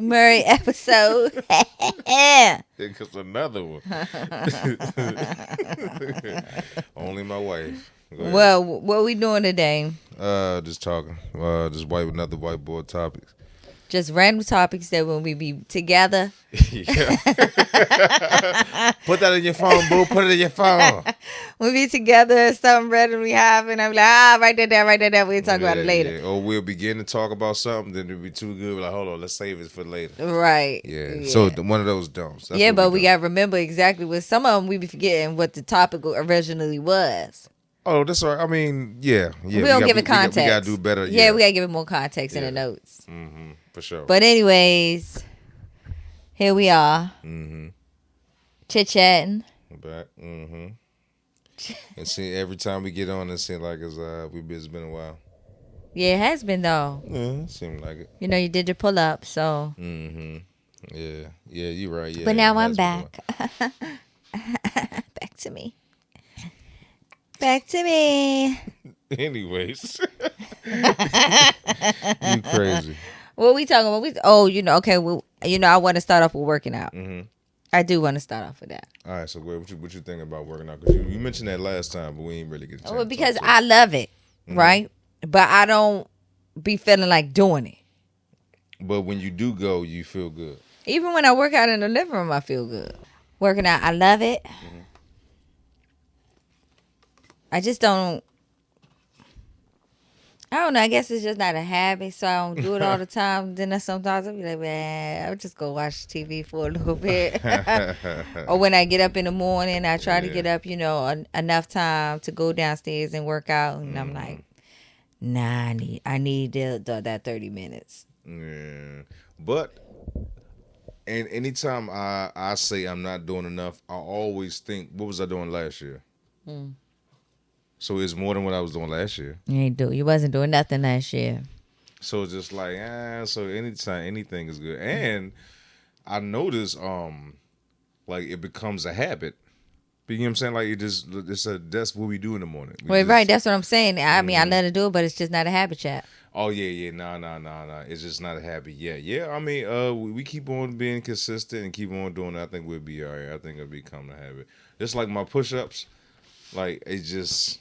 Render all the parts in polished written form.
Murray episode. It's another one. Only my wife. Well, what we doing today? Just talking. Just another whiteboard topics. Just random topics that when we be together. Yeah. Put that in your phone, boo. Put it in your phone. We'll be together, something randomly happen. I'm like, write that down. We'll talk about it later. Yeah. Or we'll begin to talk about something, then it'll be too good. We're like, hold on, let's save it for later. Right. Yeah. So one of those don'ts. Yeah, but we got to remember exactly what some of them we be forgetting what the topic originally was. Oh, that's all right. I mean, yeah. We don't give it context. We got to do better. Yeah, we got to give it more context in the notes. Mm-hmm. For sure. But anyways, here we are. Mm-hmm. Chit-chatting. Back. Mm-hmm. And see, every time we get on, it seems like it's been a while. Yeah, it has been though. Yeah, it seemed like it. You know, you did your pull-up, so. Mm-hmm. Yeah, you're right. Yeah. But now I'm back. Back to me. Back to me. Anyways. You crazy. What we talking about? Okay. Well, I want to start off with working out. Mm-hmm. I do want to start off with that. All right, so what you think about working out? Because you mentioned that last time, but we ain't really get a chance. Well, because I love it, right? But I don't be feeling like doing it. But when you do go, you feel good. Even when I work out in the living room, I feel good. Working out, I love it. Mm-hmm. I just don't. I don't know. I guess it's just not a habit, so I don't do it all the time. Then sometimes I'll be like, man, I'll just go watch TV for a little bit. Or when I get up in the morning, I try to get up, enough time to go downstairs and work out. And I'm like, nah, I need that 30 minutes. Yeah. But and anytime I say I'm not doing enough, I always think, what was I doing last year? So it's more than what I was doing last year. You wasn't doing nothing last year. So it's just like, so anytime anything is good. And I notice like it becomes a habit. But you know what I'm saying? Like that's what we do in the morning. Right, that's what I'm saying. I mean, I let it do it, but it's just not a habit yet. Oh yeah, no. It's just not a habit yet. Yeah, I mean, we keep on being consistent and keep on doing it. I think we'll be all right. I think it'll become a habit. Just like my push-ups, like it's just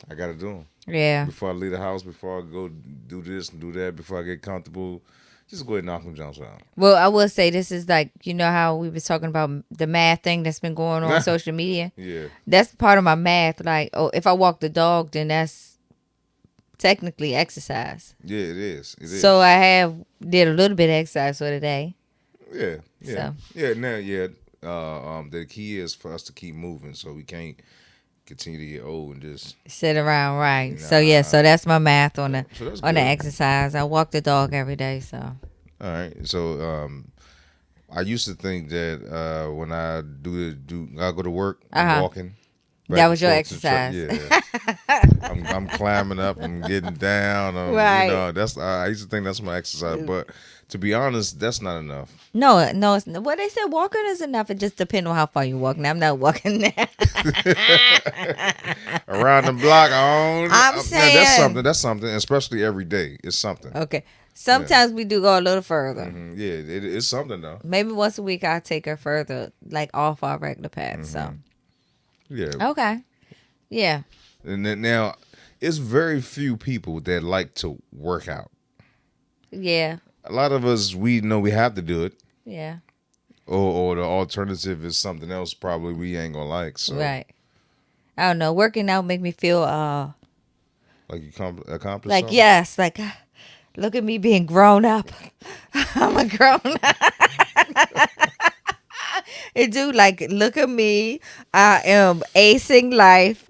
I gotta do them. Yeah. Before I leave the house, before I go do this and do that, before I get comfortable, just go ahead and knock them jumps out. Well, I will say this is like, how we was talking about the math thing that's been going on social media. Yeah. That's part of my math. Like, if I walk the dog, then that's technically exercise. Yeah, it is. So I did a little bit of exercise for the day. Yeah. So. Yeah. Now, the key is for us to keep moving, so we can't continue to get old and just sit around, right? So that's my math on the exercise. I walk the dog every day. So. All right. So I used to think that when I I go to work, I'm walking. That was your exercise. Yeah. I'm climbing up and getting down. Right. I used to think that's my exercise, but to be honest, that's not enough. No, it's not. Well, they said walking is enough. It just depends on how far you walk. Now I'm not walking there. Around the block, I'm saying that's something, especially every day. It's something. Okay. Sometimes we do go a little further. Mm-hmm. Yeah, it's something though. Maybe once a week I'll take her further, like off our regular path. So. Yeah. Okay. Yeah. And then now, it's very few people that like to work out. Yeah. A lot of us, we know we have to do it. Yeah. Or the alternative is something else probably we ain't gonna like. So. Right. I don't know. Working out make me feel like you accomplished like something? Yes, like look at me being grown up. I'm a grown up. It do like look at me. I am acing life.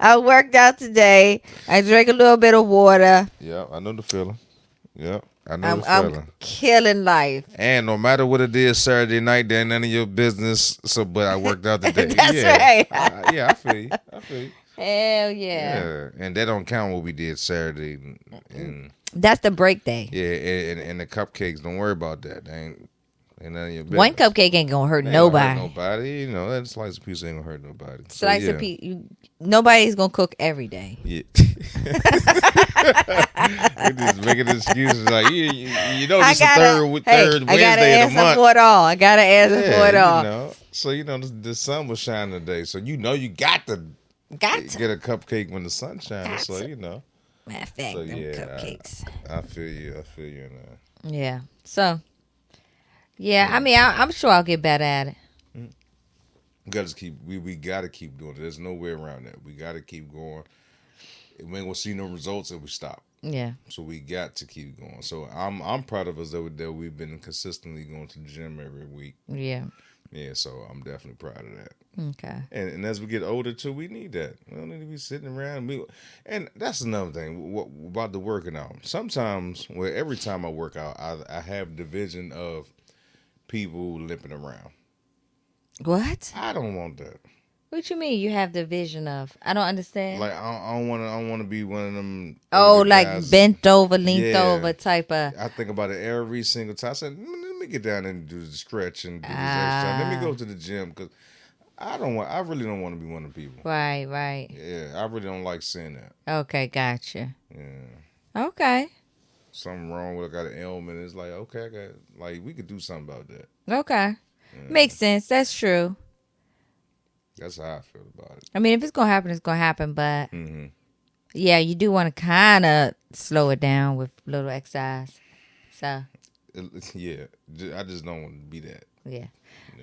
I worked out today. I drank a little bit of water. Yeah, I know the feeling. Yeah, I know the feeling. I'm killing life. And no matter what it is, Saturday night, that ain't none of your business. So, but I worked out today. That's right. I feel you. Hell yeah. And that don't count what we did Saturday. And that's the break day. yeah, and the cupcakes. Don't worry about that. They ain't Ain't none of your One business. cupcake ain't gonna hurt Ain't gonna nobody. hurt nobody. You know, that slice of pizza ain't gonna hurt nobody. Slice so, of pizza. Nobody's gonna cook every day. Yeah. We're just making excuses like you know this is the third I gotta Wednesday of the answer month. for it all. I gotta answer for it all. You know. So you know the sun was shining today, so you know you got to get a cupcake when the sun shines. So you know. Matter of fact, So them yeah, cupcakes. I feel you. I feel you in that. Yeah. So. Yeah, I mean, I'm sure I'll get better at it. We got to keep. We got to keep doing it. There's no way around that. We got to keep going. We ain't gonna see no results if we stop. Yeah. So we got to keep going. So I'm proud of us that we've been consistently going to the gym every week. Yeah. Yeah. So I'm definitely proud of that. Okay. And as we get older too, we need that. We don't need to be sitting around. And that's another thing about the working out. Sometimes, well, every time I work out, I have the vision of people limping around. What? I don't want that. What you mean? You have the vision of? I don't understand. Like I don't want to be one of them. Oh, like guys. bent over, leaned over type of. I think about it every single time. I said, let me get down and do the stretch and do this exercise. Let me go to the gym because I really don't want to be one of the people. Right. Yeah, I really don't like seeing that. Okay, gotcha. Yeah. Okay. Something wrong with I got an ailment. It's like, okay, we could do something about that. Okay. Yeah. Makes sense. That's true. That's how I feel about it. I mean, if it's going to happen, it's going to happen. But, yeah, you do want to kind of slow it down with little exercise. So. Yeah. I just don't want to be that. Yeah.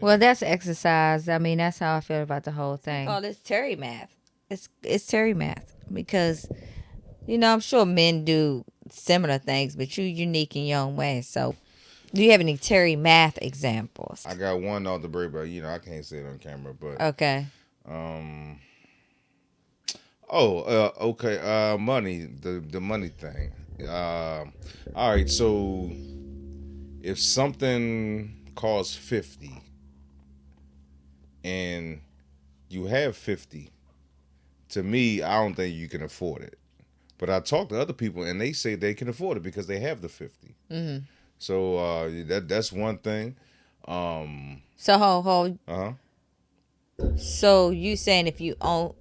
Well, that's exercise. I mean, that's how I feel about the whole thing. Oh, it's Terry math. It's Terry math. Because, you know, I'm sure men do similar things, but you're unique in your own way. So, do you have any Terry math examples? I got one off the break, but you know I can't say it on camera. But okay. Okay. Money. The money thing. All right. So if something costs 50, and you have 50, to me, I don't think you can afford it. But I talk to other people, and they say they can afford it because they have the 50. Mm-hmm. So that's one thing. So hold. So you saying if you own?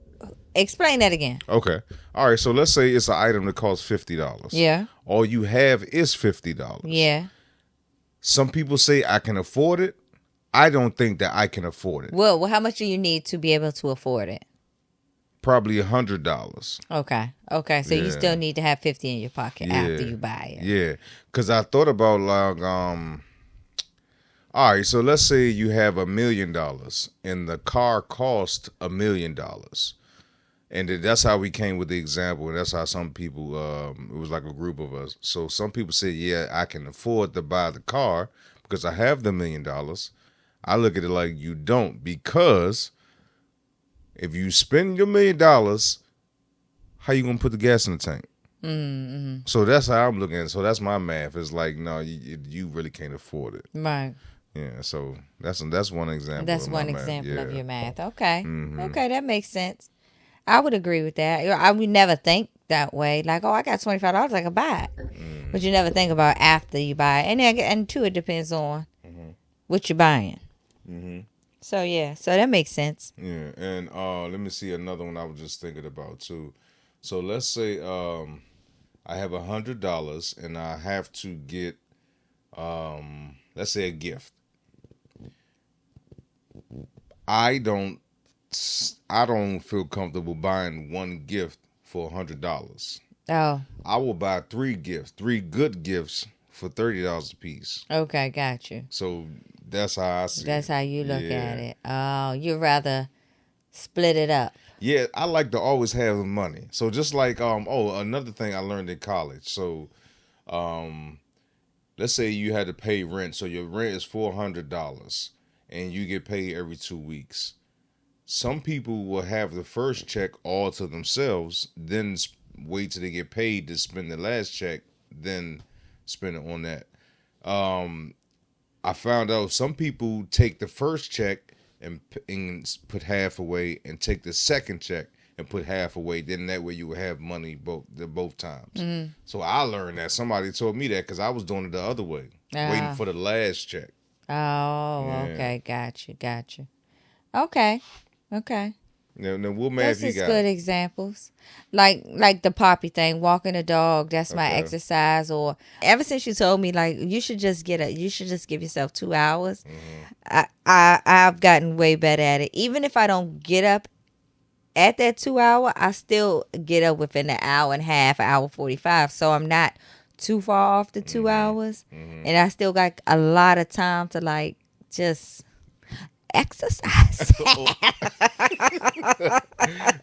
Explain that again. Okay. All right. So let's say it's an item that costs $50. Yeah. All you have is $50. Yeah. Some people say I can afford it. I don't think that I can afford it. Well, how much do you need to be able to afford it? Probably $100. Okay. So you still need to have 50 in your pocket after you buy it. Yeah. Because I thought about all right, so let's say you have $1 million and the car cost $1 million. And that's how we came with the example. And that's how some people, it was like a group of us. So some people say, yeah, I can afford to buy the car because I have the $1 million. I look at it like you don't, because if you spend your $1 million, how you going to put the gas in the tank? Mm-hmm. So that's how I'm looking at it. So that's my math. It's like, no, you really can't afford it. Right. Yeah, so that's one example. That's one example of your math. Okay. Mm-hmm. Okay, that makes sense. I would agree with that. I would never think that way. Like, oh, I got $25, I can buy it. Mm-hmm. But you never think about after you buy it. And too, it depends on what you're buying. Mm-hmm. So, yeah. So that makes sense. Yeah. And let me see another one I was just thinking about, too. So let's say I have $100 and I have to get, let's say, a gift. I don't feel comfortable buying one gift for $100. Oh. I will buy three good gifts for $30 a piece. Okay, got you. So that's how I see it. That's how you look at it. Oh, you'd rather split it up. Yeah, I like to always have the money. So just like another thing I learned in college. So let's say you had to pay rent. So your rent is $400 and you get paid every 2 weeks. Some people will have the first check all to themselves, then wait till they get paid to spend the last check, then spend it on that. I found out some people take the first check and put half away, and take the second check and put half away. Then that way you will have money both times. Mm-hmm. So I learned that. Somebody told me that because I was doing it the other way, waiting for the last check. Oh, Yeah. okay. Got you. Okay. Okay. Now what math That's you just got? good examples. Like the poppy thing, walking a dog, that's my Okay. exercise. Or ever since you told me like you should just give yourself 2 hours. Hmm. I've gotten way better at it. Even if I don't get up at that 2 hour, I still get up within an hour and a half, hour 45. So I'm not too far off the two Hmm. hours. Hmm. And I still got a lot of time to like just exercise.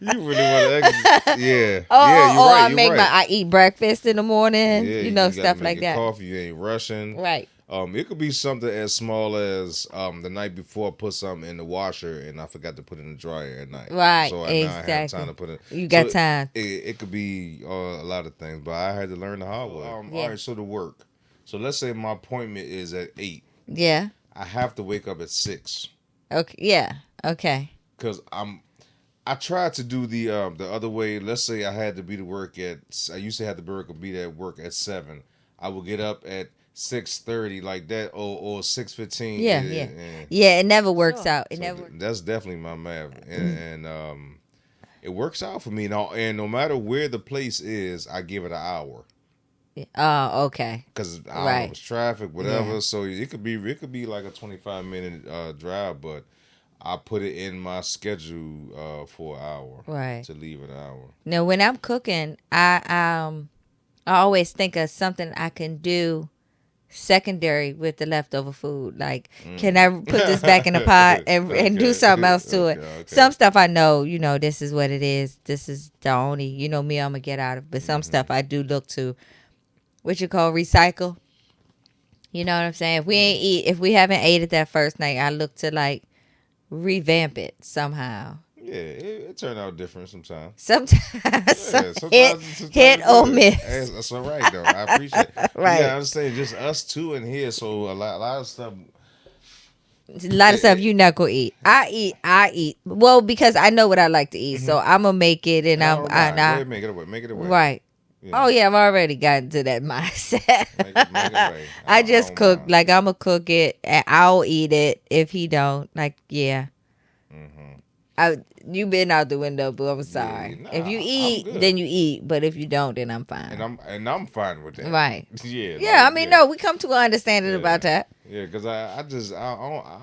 You really want to exercise? Yeah. Oh, Yeah, oh, you're oh! right. You're right. I eat breakfast in the morning. Yeah, You know, you got to stuff make like your that. coffee. You ain't rushing. Right, It could be something as small as the night before I put something in the washer and I forgot to put it in the dryer at night. right, So I now I have time exactly. to put it. You got So time. it could be a lot of things, but I had to learn the hard way. Yeah. All right, so to work. So let's say my appointment is at 8. Yeah. I have to wake up at 6 Okay. Yeah. Okay. because I tried to do the other way. Let's say I had to be to work at. I used to have to be at work at 7. I would get up at 6:30 like that, or 6:15. Yeah. Yeah. Yeah. It never works out. It So never. that's definitely my math, and it works out for me. And no matter where the place is, I give it an hour Oh. Okay. because I don't know Right. if it's traffic, whatever. Yeah. So it could be like a 25-minute drive, but I put it in my schedule for an hour. Right. To leave an hour. Now, when I'm cooking, I always think of something I can do secondary with the leftover food. Like, can I put this back in the pot and do something else to it? Okay. Some stuff I know, this is what it is. This is the only, me, I'm going to get out of. But some stuff I do look to, what you call recycle. You know what I'm saying? If we haven't ate it that first night, I look to like revamp it somehow. Yeah, it turned out different sometimes. Sometimes, Yeah, hit or good. miss. That's all right though. I appreciate it. Right. Yeah, I'm saying just us two in here, so a lot of stuff. A lot of stuff you not gonna eat. I eat. Well, because I know what I like to eat, so I'm gonna make it, and All right, I go ahead, make it away. right. Yeah. Oh yeah, I've already gotten to that mindset. Make it away. I just don't cook mind. like I'm gonna cook it, and I'll eat it if he don't. Like yeah, you been out the window, but I'm sorry. nah, if you I'm eat, good. then you eat. But if you don't, then I'm fine. And I'm fine with that. Right. Yeah. Yeah, like, I mean, no, we come to an understanding Yeah. about that. Yeah, because I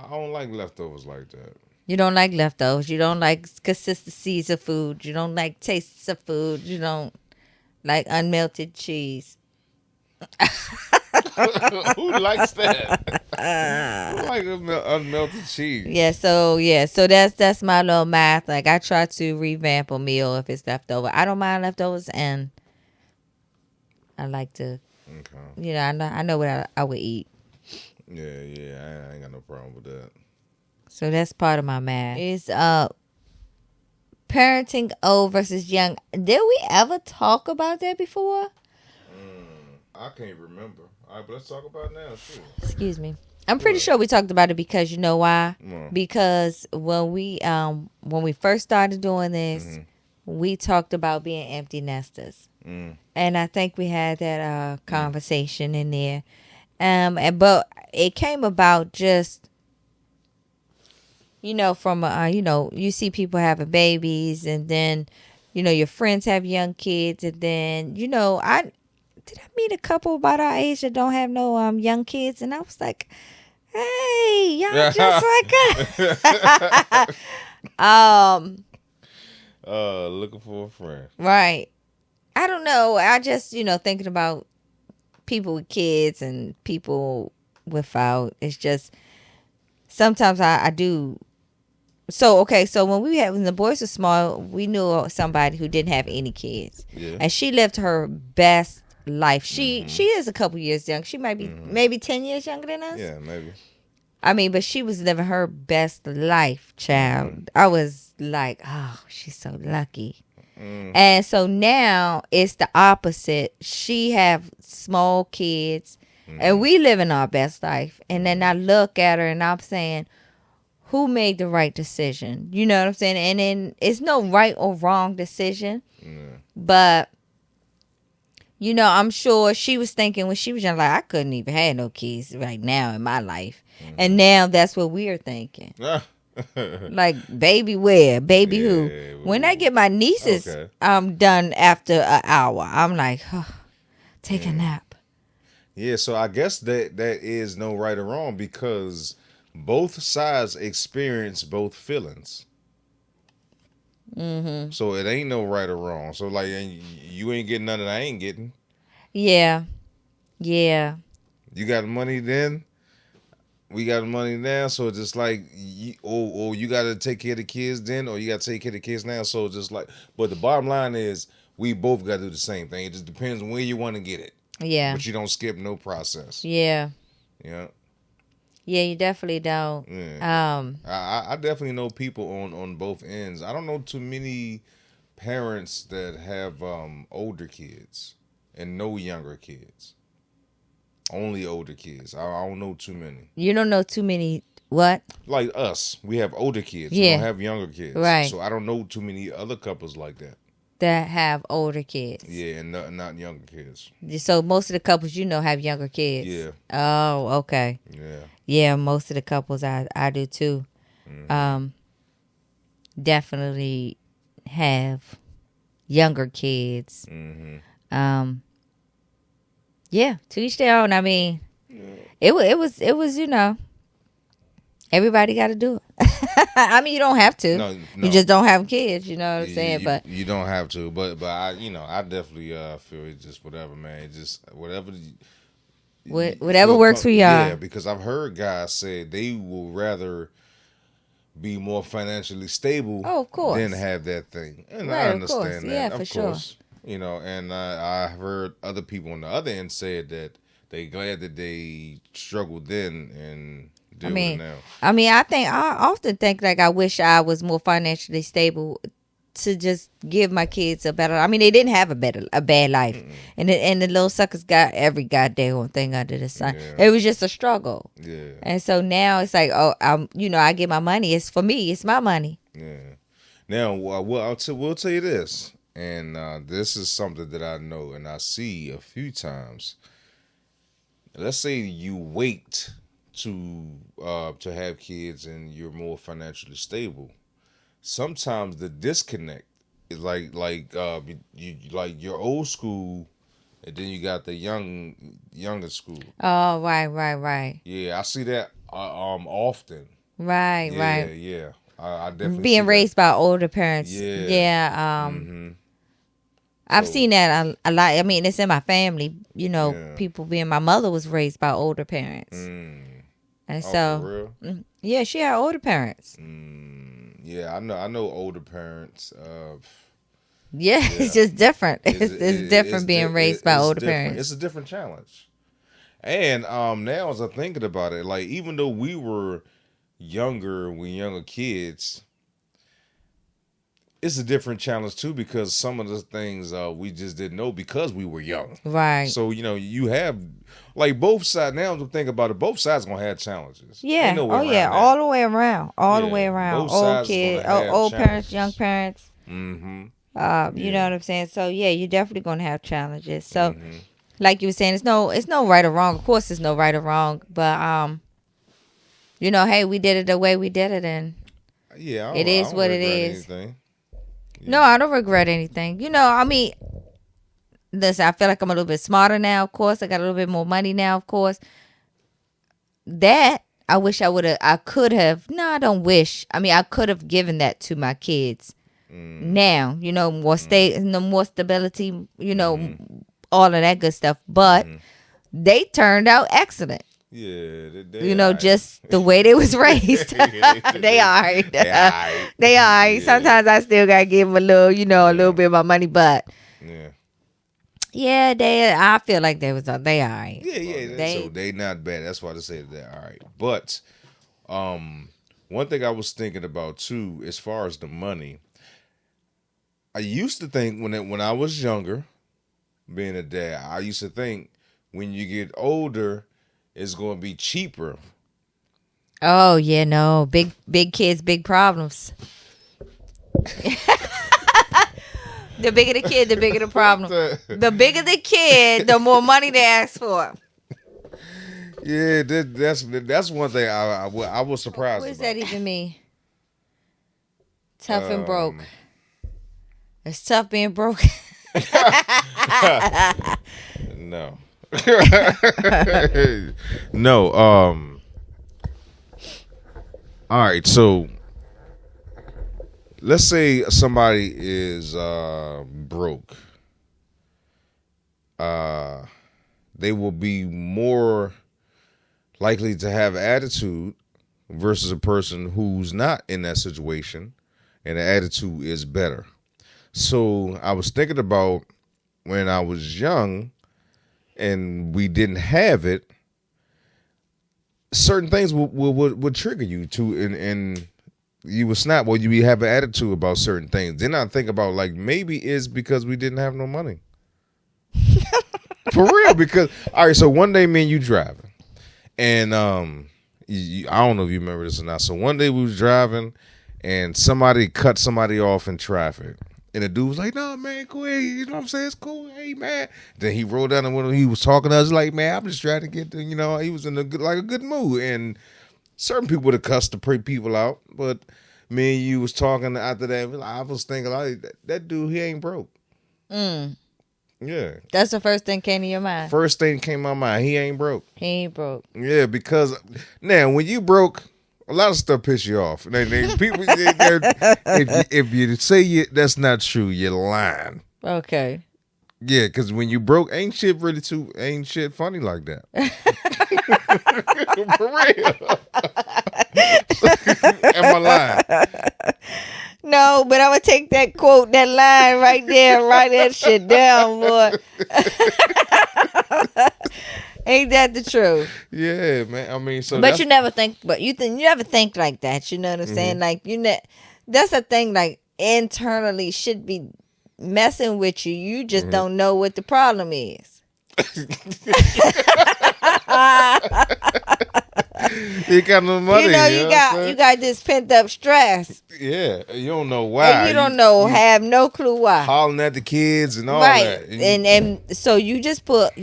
don't like leftovers like that. You don't like leftovers. You don't like consistencies of food. You don't like tastes of food. You don't like unmelted cheese. Who likes that? Who like unmelted cheese? So that's my little math. Like I try to revamp a meal if it's leftover. I don't mind leftovers, and I like to, Okay. I know what I would eat. Yeah, I ain't got no problem with that. So that's part of my math. Is parenting old versus young. Did we ever talk about that before? I can't remember. All right, but let's talk about it now. Sure. Excuse me. I'm pretty sure we talked about it because you know why? Mm. Because when we first started doing this, we talked about being empty nesters, and I think we had that conversation in there. But it came about just from you see people having babies, and then your friends have young kids, and then I meet a couple about our age that don't have no young kids, and I was like, hey, y'all just like us. Looking for a friend. Right. I don't know. I just thinking about people with kids and people without. It's just sometimes I do. So when the boys were small, we knew somebody who didn't have any kids, and she lived her best life. She is a couple years young. She might be maybe 10 years younger than us. Yeah, maybe. I mean, but she was living her best life, child. I was like, oh, she's so lucky. And so now it's the opposite. She have small kids, and we live in our best life. And then I look at her and I'm saying, who made the right decision? You know what I'm saying? And then it's no right or wrong decision, but I'm sure she was thinking when she was young, like, I couldn't even have no kids right now in my life. And now that's what we're thinking. Like, baby where? Baby who? Yeah, When I get my nieces, okay. I'm done after an hour. I'm like, take a nap. Yeah, so I guess that is no right or wrong because both sides experience both feelings. Mm-hmm. So it ain't no right or wrong. So like, you ain't getting none that I ain't getting. Yeah. Yeah. You got money then. We got money now, so it's just like, or you got to take care of the kids then, or you got to take care of the kids now. So it's just like, but the bottom line is, we both got to do the same thing. It just depends on where you want to get it. Yeah. But you don't skip no process. Yeah. Yeah. Yeah, you definitely don't. Yeah. I definitely know people on both ends. I don't know too many parents that have older kids and no younger kids. Only older kids. I don't know too many. You don't know too many what? Like us, we have older kids. Yeah. We don't have younger kids. Right. So I don't know too many other couples like that. That have older kids. Yeah, and not younger kids. So most of the couples have younger kids. Yeah. Oh, okay. Yeah. Yeah, most of the couples I do too. Mm-hmm. Definitely have younger kids. Mm-hmm. Yeah, to each their own. I mean, it was everybody got to do it. I mean, you don't have to. No. You just don't have kids. You know what I'm saying? But you don't have to. But I I definitely feel it's just whatever, man. It's just whatever. Whatever works for y'all. Yeah, because I've heard guys say they will rather be more financially stable, of course, than have that thing, and right, I understand that. Yeah, of for course, sure. And I've heard other people on the other end say that they glad that they struggled then and deal with it now. I often think like I wish I was more financially stable to just give my kids a better. I mean, they didn't have a bad life, and the little suckers got every goddamn thing under the sun. Yeah. It was just a struggle. Yeah. And so now it's like, I get my money. It's for me. It's my money. Yeah. Now, we'll tell you this, and this is something that I know and I see a few times. Let's say you wait to have kids and you're more financially stable. Sometimes the disconnect is you like your old school, and then you got the younger school. Oh, right. Yeah, I see that often. Right. Yeah. I definitely being raised by older parents. Yeah. I've So- seen that a lot. I mean, it's in my family. Yeah. People being my mother was raised by older parents, and and for so real? yeah, she had older parents. Yeah, I know older parents. Yeah, it's just different. It's different being raised by older different. parents. It's a different challenge. And now as I'm thinking about it, like even though we were younger, when younger kids, it's a different challenge too because some of the things we just didn't know because we were young. Right. So you have like both sides. Now as I'm thinking about it, both sides gonna have challenges. Yeah. Ain't no way around that. all the way around. All the Yeah, way around. both Old sides kids, gonna have old parents, challenges. young parents. Mm-hmm. You know what I'm saying? So yeah, you're definitely gonna have challenges. So Mm-hmm. like you were saying, it's no right or wrong. Of course there's no right or wrong. But hey, we did it the way we did it, and Yeah, it is I don't what it regret is. anything. no, I don't regret anything. Listen, I feel like I'm a little bit smarter now, of course. I got a little bit more money now, of course. That I wish I could have. No, I don't wish. I could have given that to my kids. Now, more more stability, all of that good stuff. But they turned out excellent. Yeah, Just the way they was raised. They are. They are. Yeah. Sometimes I still gotta give them a little, a little bit of my money, but Yeah. I feel like they are right. Yeah. So they not bad. That's why I say they're all right. But one thing I was thinking about too, as far as the money, I used to think when I was younger, being a dad, I used to think when you get older, it's going to be cheaper. Oh yeah, no, big kids, big problems. The bigger the kid, the bigger the problem. The bigger the kid, the more money they ask for. Yeah, that's one thing I was surprised What does about. that even mean? Tough and broke. Um, It's tough being broke. no. No. All right. So let's say somebody is broke. They will be more likely to have attitude versus a person who's not in that situation, and the attitude is better. So I was thinking about when I was young and we didn't have it, certain things would trigger you to, and you would snap, or you would have an attitude about certain things. Then I think about, like, maybe it's because we didn't have no money. For real, because, all right, so one day me and you driving, and I don't know if you remember this or not. So one day we was driving, and somebody cut somebody off in traffic. And the dude was like, "No, man, go ahead. You know what I'm saying? It's cool. Hey, man." Then he rolled down the window. He was talking to us like, "Man, I'm just trying to get to," he was in a good mood. And certain people would have cussed the people out. But me and you was talking after that. I was thinking, like, that dude, he ain't broke. Yeah. That's the first thing came to your mind. First thing came to my mind, he ain't broke. He ain't broke. Yeah, because now when you broke, a lot of stuff piss you off. People, if you say that's not true, you're lying. Okay. Yeah, because when you broke, ain't shit funny like that. For real. Am I lying? No, but I'm going to take that quote, that line right there, write that shit down, boy. Ain't that the truth? Yeah, man. I mean, so but you never think, you never think like that. You know what I'm saying? Like, that's a thing, like, internally should be messing with you. You just don't know what the problem is. You got no money. You got this pent up stress. Yeah, you don't know why. And you don't know, have no clue why. Hollering at the kids and all right. that. And so you just put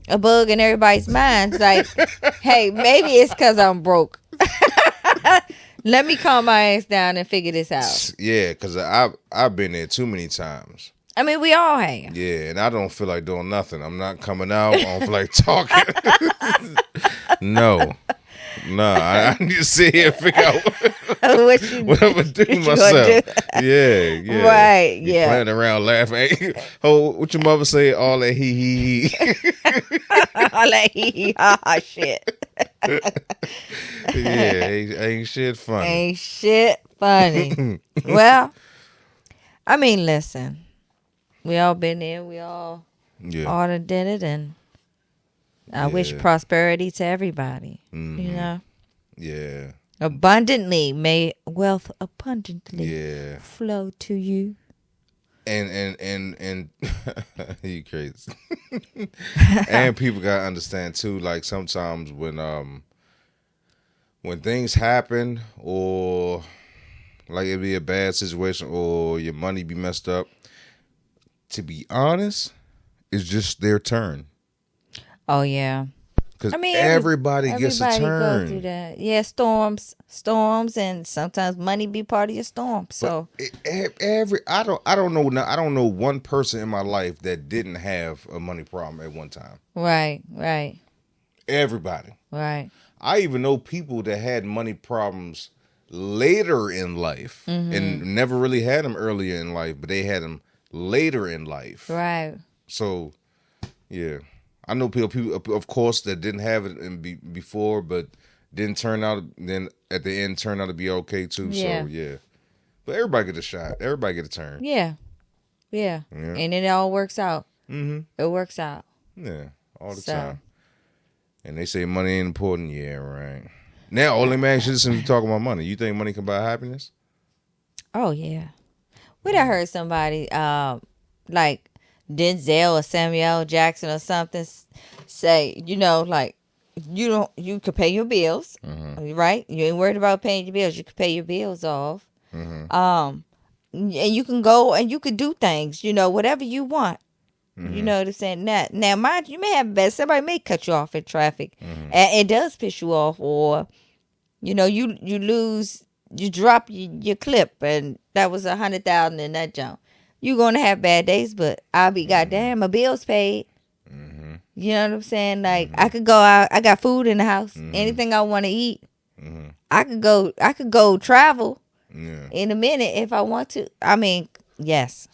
a bug in everybody's minds, like, hey, maybe it's because I'm broke. Let me calm my ass down and figure this out. Yeah, because I've been there too many times. I mean, we all have. Yeah, and I don't feel like doing nothing. I'm not coming out. I don't feel like talking. No. Nah, I need to sit here and figure out what I'm going to do myself. Yeah. Right, you yeah. playing around laughing. Oh, what your mother say? All that he. All that he ha ha shit. Yeah, ain't shit funny. Ain't shit funny. Well, I mean, listen. We all been there. We all done did it, and I wish prosperity to everybody. Yeah. Abundantly, may wealth abundantly flow to you. And you crazy. And people gotta understand too, like, sometimes when things happen, or like it be a bad situation, or your money be messed up, to be honest, it's just their turn. Oh yeah. Because everybody gets a turn. Go through that. Yeah, storms, and sometimes money be part of your storm. So I don't know one person in my life that didn't have a money problem at one time. Right. Everybody. Right. I even know people that had money problems later in life and never really had them earlier in life, but they had them later in life. Right. So, yeah. I know people, of course, that didn't have it before, but didn't turn out, then at the end turned out to be okay too. Yeah. So, yeah. But everybody get a shot. Everybody get a turn. Yeah. And it all works out. It works out. Yeah, all the time. And they say money ain't important. Yeah, right. Now, only man should listen to talk about money. You think money can buy happiness? Oh, yeah. When I heard somebody, like Denzel or Samuel Jackson or something, say, like, you could pay your bills, right? You ain't worried about paying your bills. You could pay your bills off. and you can go and you can do things, whatever you want. You know what I'm saying? Now, mind you may have bad. Somebody may cut you off in traffic, and it does piss you off, or you lose, you drop your clip, and that was 100,000 in that jump. You're gonna have bad days, but I'll be goddamn, my bills paid. You know what I'm saying? Like I could go out. I got food in the house. Anything I want to eat, I could go. I could go travel in a minute if I want to. I mean, yes.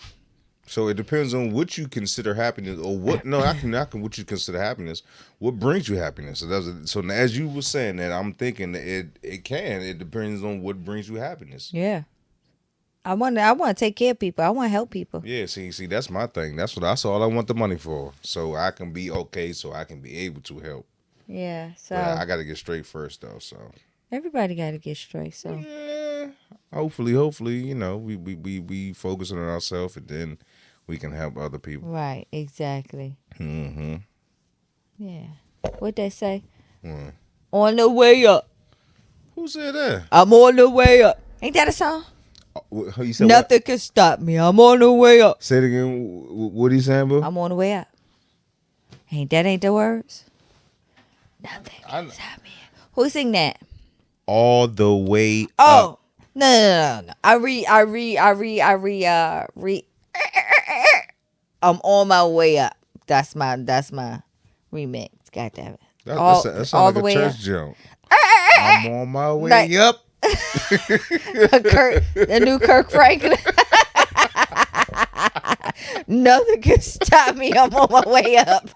So it depends on what you consider happiness, or what. No, I can what you consider happiness. What brings you happiness? So as you were saying that, I'm thinking that it depends on what brings you happiness. Yeah, I want to take care of people. I want to help people. Yeah, see, that's my thing. That's all I want the money for, so I can be okay, so I can be able to help. Yeah, so but I got to get straight first though. So everybody got to get straight. So yeah, hopefully, we focus on ourselves, and then we can help other people. Right, exactly. Mm-hmm. Yeah. What they say? Mm. On the way up. Who said that? I'm on the way up. Ain't that a song? You said nothing can stop me. I'm on the way up. Say it again. What are you saying, bro? I'm on the way up. Ain't the words? Nothing can stop me. Who sing that? All the way up. Oh. No. I read. I'm on my way up. That's my remix. God damn it. That's all like the way church jump. I'm on my way up. The new Kirk Franklin. Nothing can stop me. I'm on my way up.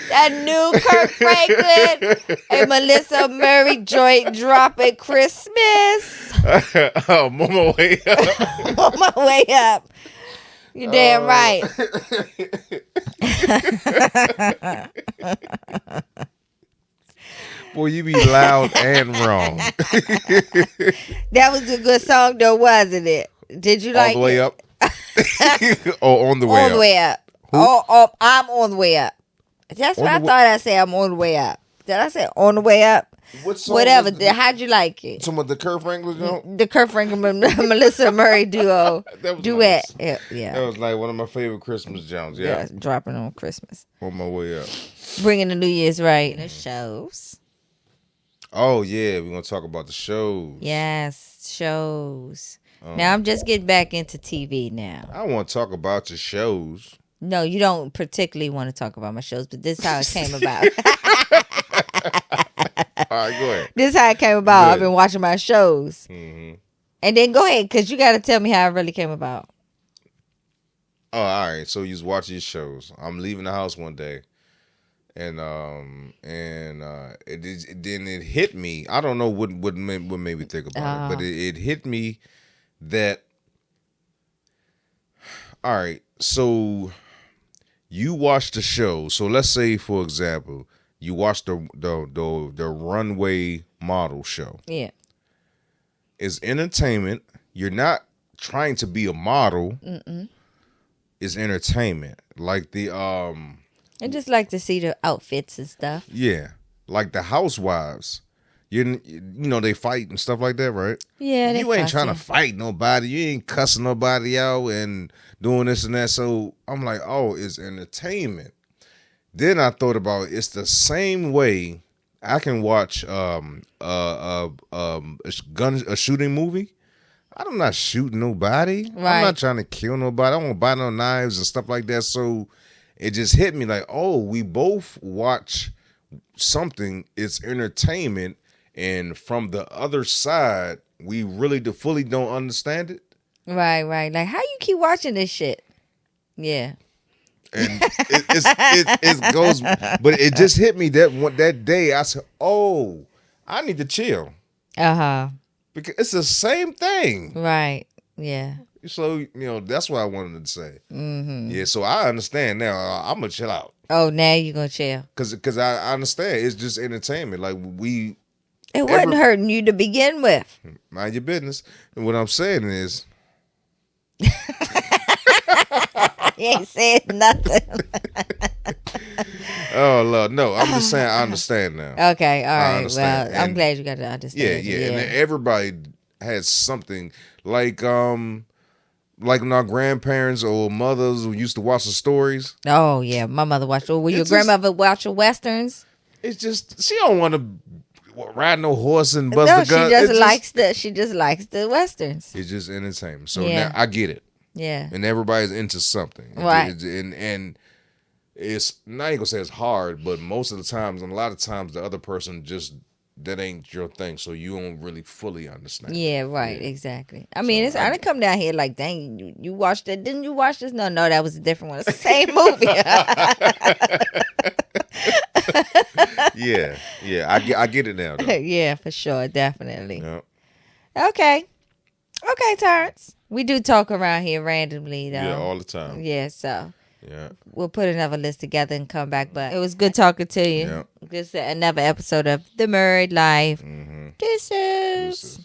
That new Kirk Franklin and Melissa Murray joint dropping Christmas. I'm on my way up. I'm on my way up. You're damn right. Boy, you be loud and wrong. That was a good song, though, wasn't it? Did you like it? All the way up? Or on the way up? On the way up. Oh, I'm on the way up. That's what I thought I said. I'm on the way up. Did I say on the way up? Whatever. How'd you like it? Some of the Kirk Franklin joint? The Kirk Franklin Melissa Murray duet. Nice. Yeah. That was like one of my favorite Christmas jams. Yeah. Dropping on Christmas. On my way up. Bringing the New Year's right. The shows. Oh, yeah. We're going to talk about the shows. Yes, shows. Now, I'm just getting back into TV now. I want to talk about your shows. No, you don't particularly want to talk about my shows, but this is how it came about. All right, go ahead. This is how it came about. I've been watching my shows. Mm-hmm. And then go ahead, because you got to tell me how it really came about. Oh, all right. So you was watching your shows. I'm leaving the house one day. And it hit me. I don't know what made me think about it, but it hit me that, all right, so you watch the show. So let's say, for example, you watch the runway model show. Yeah. It's entertainment. You're not trying to be a model. Mm-mm. It's entertainment. Like the I just like to see the outfits and stuff. Yeah. Like the housewives. You know, they fight and stuff like that, right? Yeah, you ain't trying to fight nobody. You ain't cussing nobody out and doing this and that. So I'm like, oh, it's entertainment. Then I thought about it's the same way I can watch a shooting movie. I'm not shooting nobody. Right. I'm not trying to kill nobody. I don't want to buy no knives and stuff like that. So it just hit me like, oh, we both watch something. It's entertainment. And from the other side, we really fully don't understand it. Right. Like, how you keep watching this shit? Yeah. And it goes, but it just hit me that day. I said, oh, I need to chill. Uh-huh. Because it's the same thing. Right. Yeah. So, that's what I wanted to say. Mm-hmm. Yeah, so I understand now. I'm going to chill out. Oh, now you're going to chill. Because I understand. It's just entertainment. Like, it wasn't hurting you to begin with. Mind your business. And what I'm saying is... He ain't saying nothing. Oh Lord, no. I'm just saying I understand now. Okay, all I right. understand. Well, I'm And glad you got to understand. yeah. And everybody has something like when our grandparents or mothers who used to watch the stories. Oh yeah, my mother watched. Oh, will your It's just- grandmother watch your westerns? It's just she don't want to ride no horse and bust No, the gun. she just likes the westerns. It's just entertainment. So Yeah. now I get it. Yeah. And everybody's into something. Right. And it's not even gonna say it's hard, but most of the times, and a lot of times, the other person just that ain't your thing, so you don't really fully understand. Yeah, right, exactly. I mean, I didn't come down here like, dang, you watched it? Didn't you watch this? No, that was a different one. It's the same movie. Yeah, I get it now. Though. Yeah, for sure, definitely. Yeah. Okay, Terrence. We do talk around here randomly, though. Yeah, all the time. Yeah, so. Yeah. We'll put another list together and come back. But it was good talking to you. Yeah. Just another episode of The Married Life. Mm-hmm. Deuces.